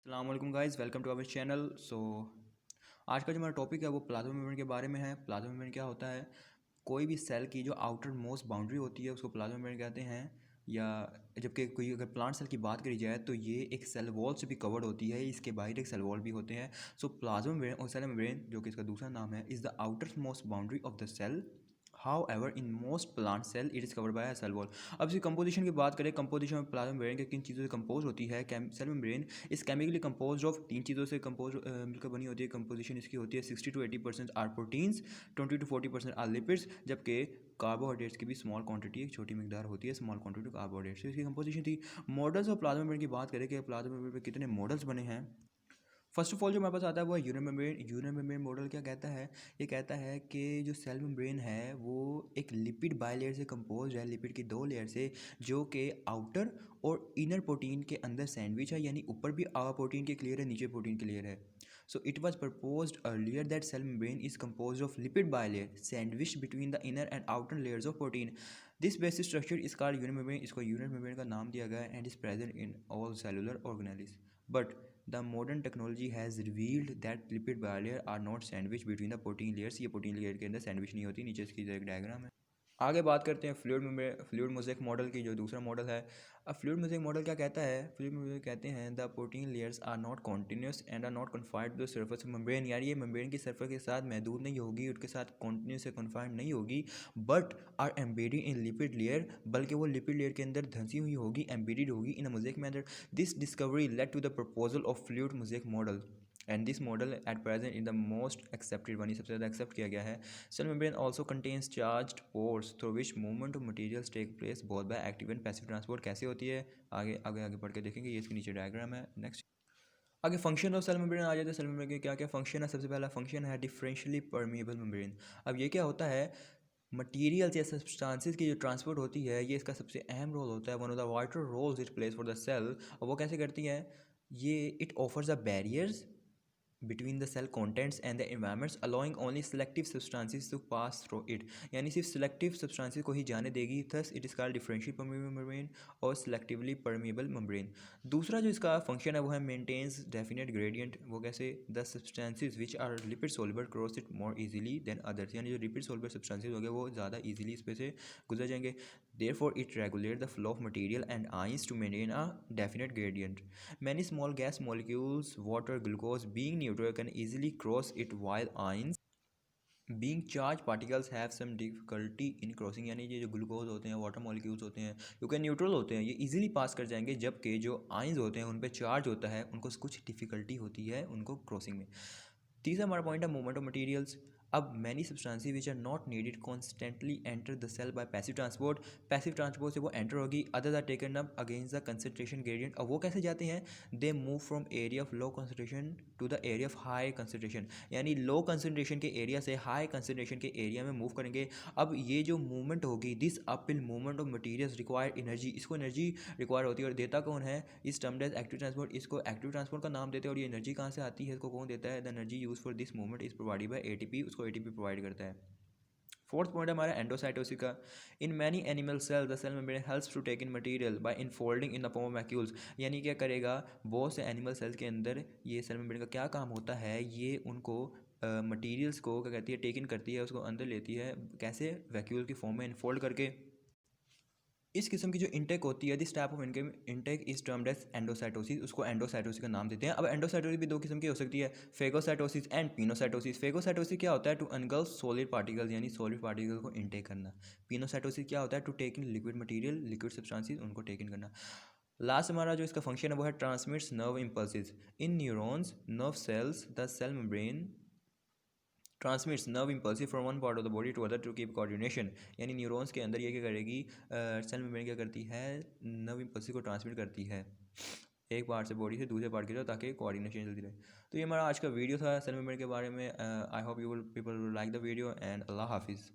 अस्सलाम वालेकुम guys, welcome to our channel. आज का जो हमारा टॉपिक है वो प्लाज्मा मेम्ब्रेन के बारे में है। प्लाज्मा मेम्ब्रेन क्या होता है? कोई भी सेल की जो आउटर मोस्ट बाउंड्री होती है उसको प्लाज्मा मेम्ब्रेन कहते हैं। या जबकि कोई अगर प्लांट सेल की बात करी जाए तो ये एक सेल वॉल से भी कवर्ड होती है, इसके बाहर एक सेल वॉल भी होते हैं। प्लाज्मा मेम्ब्रेन और सेल मेम्ब्रेन, जो कि इसका दूसरा नाम है, is the outermost boundary of the cell. However, in most plant cell, it is covered by a cell wall. अब इसकी कंपोजिशन की बात करें, कंपोजिशन में प्लाज्मा मेम्ब्रेन के किन चीज़ों से कंपोज होती है? सेल मेम्ब्रेन इस केमिकली कंपोज ऑफ तीन चीज़ों से कंपोज मिलकर बनी होती है। कंपोजिशन इसकी होती है 60 to 80% are proteins, 20 to 40% are lipids, जबकि कार्बोहाइड्रेट्स की भी स्मॉल क्वांटिटी, एक छोटी मिकदार होती है स्मॉल क्वांटिटी कार्बोहाइड्रेट्स। इसकी कंपोजिशन थी। मॉडल्स ऑफ प्लाज्मा मेम्ब्रेन की बात करें कि प्लाज्मा मेम्ब्रेन में कितने मॉडल्स बने हैं। फर्स्ट ऑफ ऑल जो हमारे पास आता है वो है unit membrane. Unit membrane model क्या कहता है? ये कहता है कि जो सेल मेम्ब्रेन है वो एक लिपिड बाइलेयर से कंपोज है, लिपिड की दो लेयर से, जो कि आउटर और इनर प्रोटीन के अंदर सैंडविच है, यानी ऊपर भी प्रोटीन की क्लियर है, नीचे प्रोटीन की लेयर है। So it was proposed earlier that cell membrane is compose of lipid bilayer sandwich between the inner and outer layers of protein. This basic structure is called unit membrane. इसको unit membrane का नाम दिया गया है and is present in all cellular organelles. But the modern technology has revealed that lipid bilayer are not sandwiched between the protein layers। ये protein layer के अंदर sandwich नहीं होती। नीचे इसकी एक डायग्राम है। आगे बात करते हैं फ्लूइड मोज़ेक मॉडल की, जो दूसरा मॉडल है। अब फ्लूइड मोज़ेक मॉडल क्या कहता है? फ्लूइड मोज़ेक कहते हैं the protein layers are not continuous and are not confined to the surface membrane. यार ये मेम्ब्रेन की सर्फेस के साथ महदूद नहीं होगी, उसके साथ कॉन्टिन्यूस से कन्फाइंड नहीं होगी, but are embedded in lipid layer, बल्कि वो लिपिड लेयर के अंदर धंसी हुई होगी, एम्बेडेड होगी in a mosaic method. This discovery led to the proposal of fluid mosaic model and this model at present in the most accepted one. ये सबसे ज़्यादा एक्सेप्ट किया गया है। Cell membrane also contains charged pores through which movement of materials take place both by active and passive transport. कैसे होती है आगे आगे आगे पढ़ के देखेंगे। ये इसके नीचे डायग्राम है। नेक्स्ट आगे फंक्शन ऑफ सेल मेम्ब्रेन आ जाते हैं। सेल मेम्ब्रेन के क्या क्या फंक्शन है? सबसे पहला फंक्शन है डिफरेंशियली परमिएबल मेम्ब्रेन। अब ये क्या होता है? मटीरियल्स या सब्सटेंसेस की जो ट्रांसपोर्ट होती है, ये इसका सबसे अहम रोल होता है। One of the vital roles it plays for the cell. और वो कैसे करती है? ये it offers the barriers between the cell contents and the environments allowing only selective substances to pass through it। यानी सिर्फ selective substances को ही जाने देगी। thus it is called differentially permeable membrane और selectively permeable membrane। दूसरा जो इसका function है वो है maintains definite gradient। वो कैसे? the substances which are lipid soluble cross it more easily than others। यानी जो lipid soluble substances हो गए वो ज़्यादा easily इस पे से गुजर जाएंगे। therefore it regulates the flow of material and ions to maintain a definite gradient। Many small gas molecules, water, glucose, being neutral can easily cross it, while ions being charged particles have some difficulty in crossing। यानी ये जो glucose होते हैं, water molecules होते हैं, क्योंकि neutral होते हैं, ये इजीली पास कर जाएंगे, जबकि जो आयंस होते हैं उन पे चार्ज होता है, उनको कुछ डिफिकल्टी होती है उनको क्रॉसिंग में। तीसरा हमारा पॉइंट है मूवमेंट ऑफ मटीरियल्स। अब many substances which are not needed constantly enter the cell by passive transport. Passive transport से वो एंटर होगी, other are taken up against the concentration gradient. अब वो कैसे जाते हैं? They move from area of low concentration to the area of high concentration. यानी low concentration के एरिया से हाई कंसनट्रेशन के एरिया में मूव करेंगे। अब ये जो मूवमेंट होगी, this uphill movement of materials require energy. इसको एनर्जी रिक्वायर होती है, और देता कौन है? इस टर्म एज एक्टिव ट्रांसपोर्ट। इसको एक्टिव ट्रांसपोर्ट का नाम देते हैं। और ये एनर्जी कहाँ से आती है? इसको कौन देता है? The energy use for this movement is provided by ATP. उसको एटीपी प्रोवाइड करता है। फोर्थ पॉइंट है हमारा एंडोसाइटोसिस का। In many animal cell the cell membrane helps to take in material by infolding in the form of vacuoles. यानी क्या करेगा? बहुत से एनिमल सेल्स के अंदर ये सेल मेम्ब्रेन का क्या काम होता है? ये उनको मटीरियल्स को क्या कहती है? टेक इन करती है, उसको अंदर लेती है। कैसे? वैक्यूल की फॉर्म में इनफोल्ड करके। इस किस्म की जो इंटेक होती है, this type of intake is termed as endocytosis. उसको एंडोसाइटोसिस का नाम देते हैं। अब एंडोसाइटोसिस भी दो किस्म की हो सकती है, फेगोसाइटोसिस एंड पिनोसाइटोसिस। फेगोसाइटोसिस क्या होता है? टू अनगल्फ सॉलिड पार्टिकल्स, यानी सॉलिड पार्टिकल को इंटेक करना। पिनोसाइटोसिस क्या होता है? To take in liquid material, liquid substances, उनको टेक इन करना। लास्ट हमारा जो इसका फंक्शन है वो है transmits nerve impulses in neurons nerve cells. The cell membrane transmits nerve impulsive from one part of the body to other to keep coordination. यानी neurons के अंदर ये क्या करेगी? सेल मेम्ब्रेन क्या करती है? नर्व इम्पल्सिव को ट्रांसमिट करती है एक पार्ट से बॉडी से दूसरे पार्ट की तरफ, ताकि कोऑर्डिनेशन चलती रहे। तो ये हमारा आज का वीडियो था सेल मेम्ब्रेन के बारे में। I hope you will people like the video and अल्लाह हाफिज़।